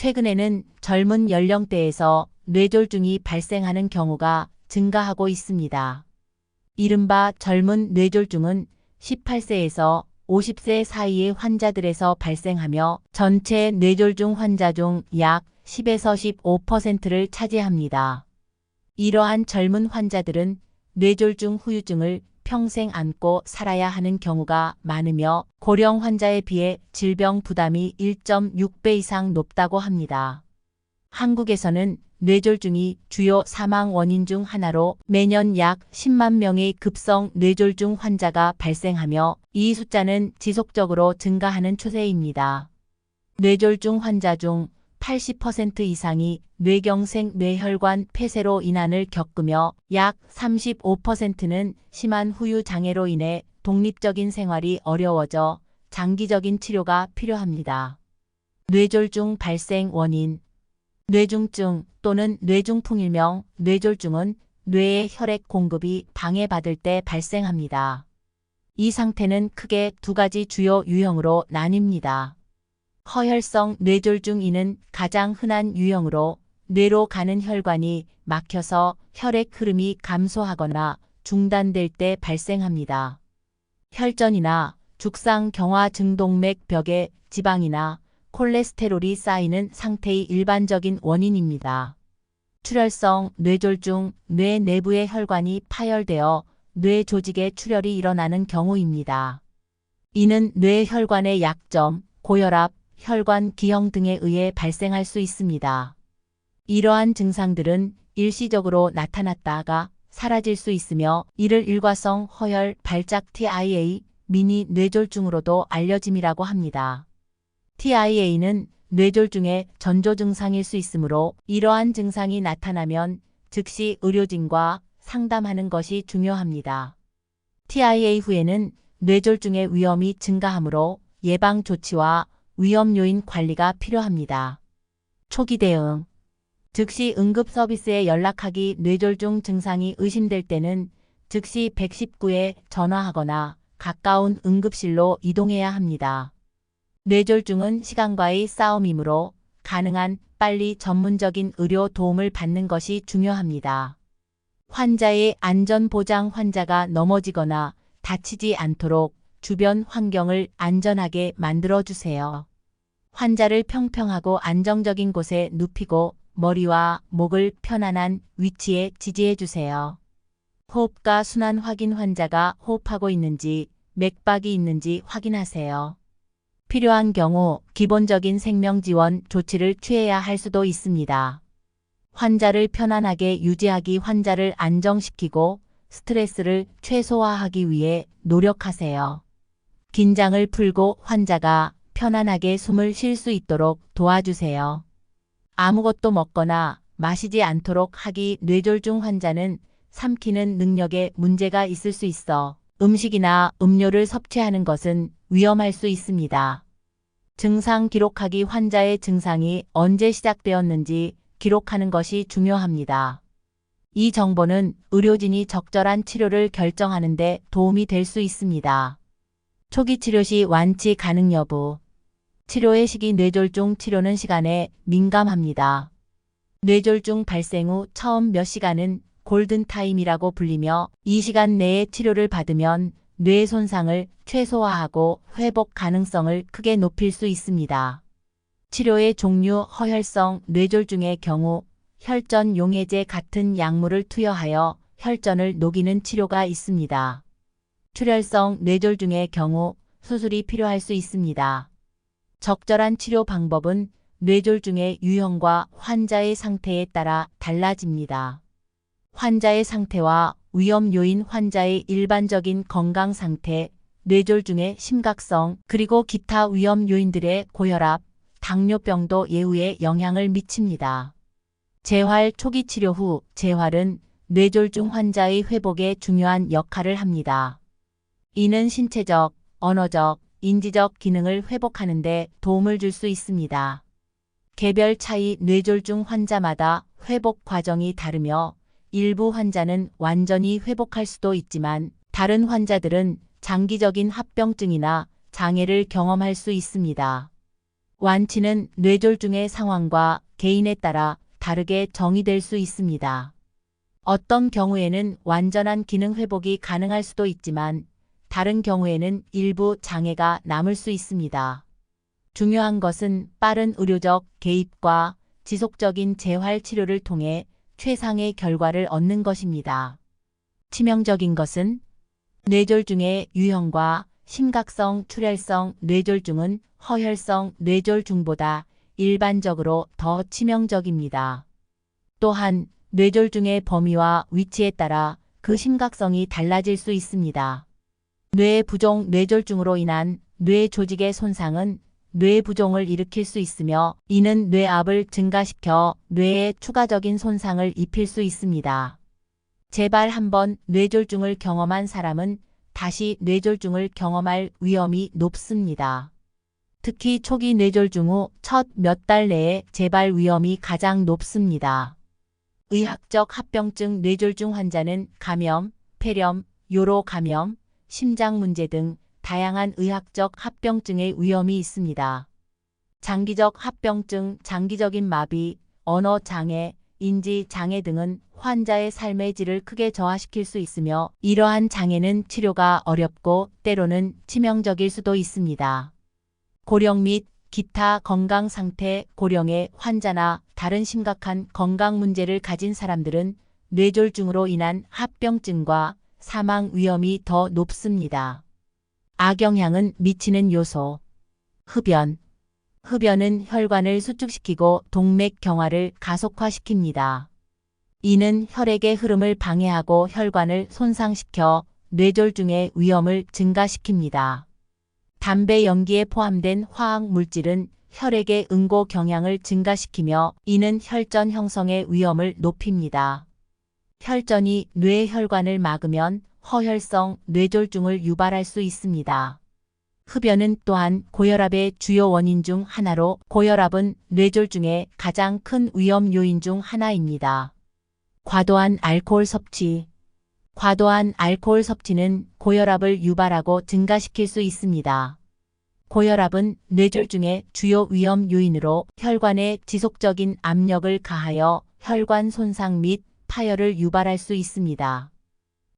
최근에는 젊은 연령대에서 뇌졸중이 발생하는 경우가 증가하고 있습니다. 이른바 젊은 뇌졸중은 18세에서 50세 사이의 환자들에서 발생하며 전체 뇌졸중 환자 중 약 10에서 15%를 차지합니다. 이러한 젊은 환자들은 뇌졸중 후유증을 평생 안고 살아야 하는 경우가 많으며 고령 환자에 비해 질병 부담이 1.6배 이상 높다고 합니다. 한국에서는 뇌졸중이 주요 사망 원인 중 하나로 매년 약 10만 명의 급성 뇌졸중 환자가 발생하며 이 숫자는 지속적으로 증가하는 추세입니다. 뇌졸중 환자 중 80% 이상이 뇌경색 뇌혈관 폐쇄로 인한을 겪으며 약 35%는 심한 후유 장애로 인해 독립적인 생활이 어려워져 장기적인 치료가 필요합니다. 뇌졸중 발생 원인 뇌중증 또는 뇌중풍 일명 뇌졸중은 뇌의 혈액 공급이 방해받을 때 발생합니다. 이 상태는 크게 두 가지 주요 유형으로 나뉩니다. 허혈성 뇌졸중이는 가장 흔한 유형으로 뇌로 가는 혈관이 막혀서 혈액 흐름이 감소하거나 중단될 때 발생합니다. 혈전이나 죽상경화 증동맥 벽에 지방이나 콜레스테롤이 쌓이는 상태의 일반적인 원인입니다. 출혈성 뇌졸중, 뇌 내부의 혈관이 파열되어 뇌 조직의 출혈이 일어나는 경우입니다. 이는 뇌 혈관의 약점, 고혈압, 혈관 기형 등에 의해 발생할 수 있습니다. 이러한 증상들은 일시적으로 나타났다가 사라질 수 있으며 이를 일과성 허혈 발작 TIA, 미니 뇌졸중으로도 알려짐이라고 합니다. TIA는 뇌졸중의 전조 증상일 수 있으므로 이러한 증상이 나타나면 즉시 의료진과 상담하는 것이 중요합니다. TIA 후에는 뇌졸중의 위험이 증가하므로 예방 조치와 위험 요인 관리가 필요합니다. 초기 대응 즉시 응급 서비스에 연락하기 뇌졸중 증상이 의심될 때는 즉시 119에 전화하거나 가까운 응급실로 이동해야 합니다. 뇌졸중은 시간과의 싸움이므로 가능한 빨리 전문적인 의료 도움을 받는 것이 중요합니다. 환자의 안전보장 환자가 넘어지거나 다치지 않도록 주변 환경을 안전하게 만들어주세요. 환자를 평평하고 안정적인 곳에 눕히고 머리와 목을 편안한 위치에 지지해주세요. 호흡과 순환 확인 환자가 호흡하고 있는지 맥박이 있는지 확인하세요. 필요한 경우 기본적인 생명지원 조치를 취해야 할 수도 있습니다. 환자를 편안하게 유지하기 환자를 안정시키고 스트레스를 최소화하기 위해 노력하세요. 긴장을 풀고 환자가 편안하게 숨을 쉴 수 있도록 도와주세요. 아무것도 먹거나 마시지 않도록 하기 뇌졸중 환자는 삼키는 능력에 문제가 있을 수 있어 음식이나 음료를 섭취하는 것은 위험할 수 있습니다. 증상 기록하기 환자의 증상이 언제 시작되었는지 기록하는 것이 중요합니다. 이 정보는 의료진이 적절한 치료를 결정하는 데 도움이 될 수 있습니다. 초기 치료 시 완치 가능 여부 치료의 시기 뇌졸중 치료는 시간에 민감합니다. 뇌졸중 발생 후 처음 몇 시간은 골든타임이라고 불리며 이 시간 내에 치료를 받으면 뇌 손상을 최소화하고 회복 가능성을 크게 높일 수 있습니다. 치료의 종류 허혈성 뇌졸중의 경우 혈전 용해제 같은 약물을 투여하여 혈전을 녹이는 치료가 있습니다. 출혈성 뇌졸중의 경우 수술이 필요할 수 있습니다. 적절한 치료 방법은 뇌졸중의 유형과 환자의 상태에 따라 달라집니다. 환자의 상태와 위험 요인 환자의 일반적인 건강 상태, 뇌졸중의 심각성, 그리고 기타 위험 요인들의 고혈압, 당뇨병도 예후에 영향을 미칩니다. 재활 초기 치료 후 재활은 뇌졸중 환자의 회복에 중요한 역할을 합니다. 이는 신체적, 언어적, 인지적 기능을 회복하는 데 도움을 줄 수 있습니다. 개별 차이 뇌졸중 환자마다 회복 과정이 다르며 일부 환자는 완전히 회복할 수도 있지만 다른 환자들은 장기적인 합병증이나 장애를 경험할 수 있습니다. 완치는 뇌졸중의 상황과 개인에 따라 다르게 정의될 수 있습니다. 어떤 경우에는 완전한 기능 회복이 가능할 수도 있지만 다른 경우에는 일부 장애가 남을 수 있습니다. 중요한 것은 빠른 의료적 개입과 지속적인 재활 치료를 통해 최상의 결과를 얻는 것입니다. 치명적인 것은 뇌졸중의 유형과 심각성 출혈성 뇌졸중은 허혈성 뇌졸중보다 일반적으로 더 치명적입니다. 또한 뇌졸중의 범위와 위치에 따라 그 심각성이 달라질 수 있습니다. 뇌부종 뇌졸중으로 인한 뇌 조직의 손상은 뇌부종을 일으킬 수 있으며 이는 뇌압을 증가시켜 뇌에 추가적인 손상을 입힐 수 있습니다. 재발 한번 뇌졸중을 경험한 사람은 다시 뇌졸중을 경험할 위험이 높습니다. 특히 초기 뇌졸중 후 첫 몇 달 내에 재발 위험이 가장 높습니다. 의학적 합병증 뇌졸중 환자는 감염, 폐렴, 요로 감염, 심장 문제 등 다양한 의학적 합병증의 위험이 있습니다. 장기적 합병증, 장기적인 마비, 언어 장애, 인지 장애 등은 환자의 삶의 질을 크게 저하시킬 수 있으며 이러한 장애는 치료가 어렵고 때로는 치명적일 수도 있습니다. 고령 및 기타 건강 상태 고령의 환자나 다른 심각한 건강 문제를 가진 사람들은 뇌졸중으로 인한 합병증과 사망 위험이 더 높습니다. 악영향은 미치는 요소. 흡연. 흡연은 혈관을 수축시키고 동맥 경화를 가속화시킵니다. 이는 혈액의 흐름을 방해하고 혈관을 손상시켜 뇌졸중의 위험을 증가시킵니다. 담배 연기에 포함된 화학 물질은 혈액의 응고 경향을 증가시키며 이는 혈전 형성의 위험을 높입니다. 혈전이 뇌 혈관을 막으면 허혈성 뇌졸중을 유발할 수 있습니다. 흡연은 또한 고혈압의 주요 원인 중 하나로 고혈압은 뇌졸중의 가장 큰 위험 요인 중 하나입니다. 과도한 알코올 섭취. 과도한 알코올 섭취는 고혈압을 유발하고 증가시킬 수 있습니다. 고혈압은 뇌졸중의 주요 위험 요인으로 혈관에 지속적인 압력을 가하여 혈관 손상 및 파열을 유발할 수 있습니다.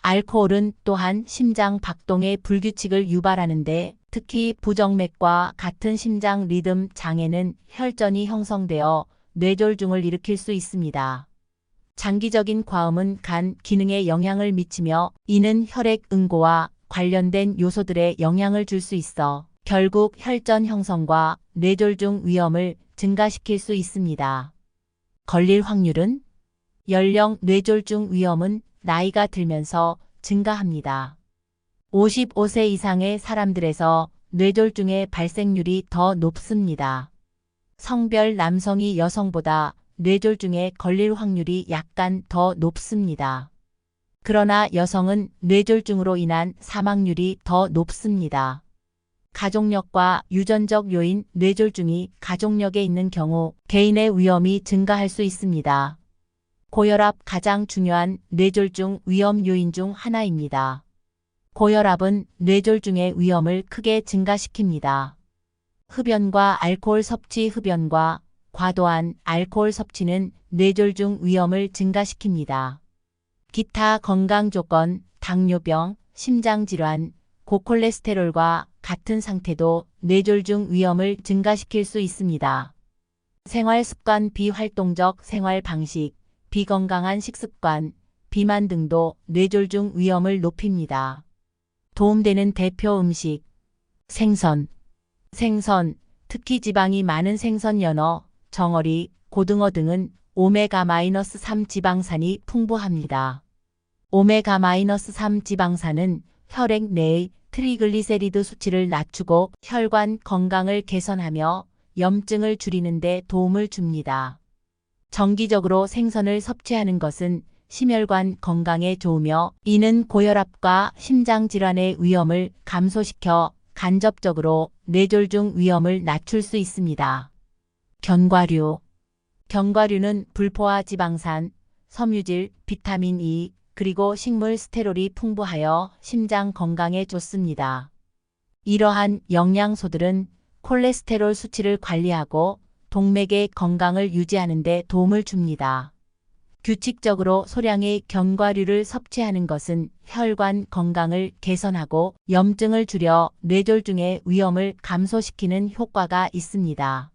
알코올은 또한 심장 박동의 불규칙을 유발하는데 특히 부정맥과 같은 심장 리듬 장애는 혈전이 형성되어 뇌졸중을 일으킬 수 있습니다. 장기적인 과음은 간 기능에 영향을 미치며 이는 혈액 응고와 관련된 요소들에 영향을 줄 수 있어 결국 혈전 형성과 뇌졸중 위험을 증가시킬 수 있습니다. 걸릴 확률은 연령 뇌졸중 위험은 나이가 들면서 증가합니다. 55세 이상의 사람들에서 뇌졸중의 발생률이 더 높습니다. 성별 남성이 여성보다 뇌졸중에 걸릴 확률이 약간 더 높습니다. 그러나 여성은 뇌졸중으로 인한 사망률이 더 높습니다. 가족력과 유전적 요인 뇌졸중이 가족력에 있는 경우 개인의 위험이 증가할 수 있습니다. 고혈압 가장 중요한 뇌졸중 위험 요인 중 하나입니다. 고혈압은 뇌졸중의 위험을 크게 증가시킵니다. 흡연과 알코올 섭취 흡연과 과도한 알코올 섭취는 뇌졸중 위험을 증가시킵니다. 기타 건강 조건, 당뇨병, 심장질환, 고콜레스테롤과 같은 상태도 뇌졸중 위험을 증가시킬 수 있습니다. 생활습관 비활동적 생활 방식, 비건강한 식습관, 비만 등도 뇌졸중 위험을 높입니다. 도움되는 대표 음식. 생선. 생선, 특히 지방이 많은 생선 연어, 정어리, 고등어 등은 오메가-3 지방산이 풍부합니다. 오메가-3 지방산은 혈액 내의 트리글리세리드 수치를 낮추고 혈관 건강을 개선하며 염증을 줄이는 데 도움을 줍니다. 정기적으로 생선을 섭취하는 것은 심혈관 건강에 좋으며 이는 고혈압과 심장질환의 위험을 감소시켜 간접적으로 뇌졸중 위험을 낮출 수 있습니다. 견과류. 견과류는 불포화 지방산, 섬유질, 비타민 E, 그리고 식물 스테롤이 풍부하여 심장 건강에 좋습니다. 이러한 영양소들은 콜레스테롤 수치를 관리하고 동맥의 건강을 유지하는 데 도움을 줍니다. 규칙적으로 소량의 견과류를 섭취하는 것은 혈관 건강을 개선하고 염증을 줄여 뇌졸중의 위험을 감소시키는 효과가 있습니다.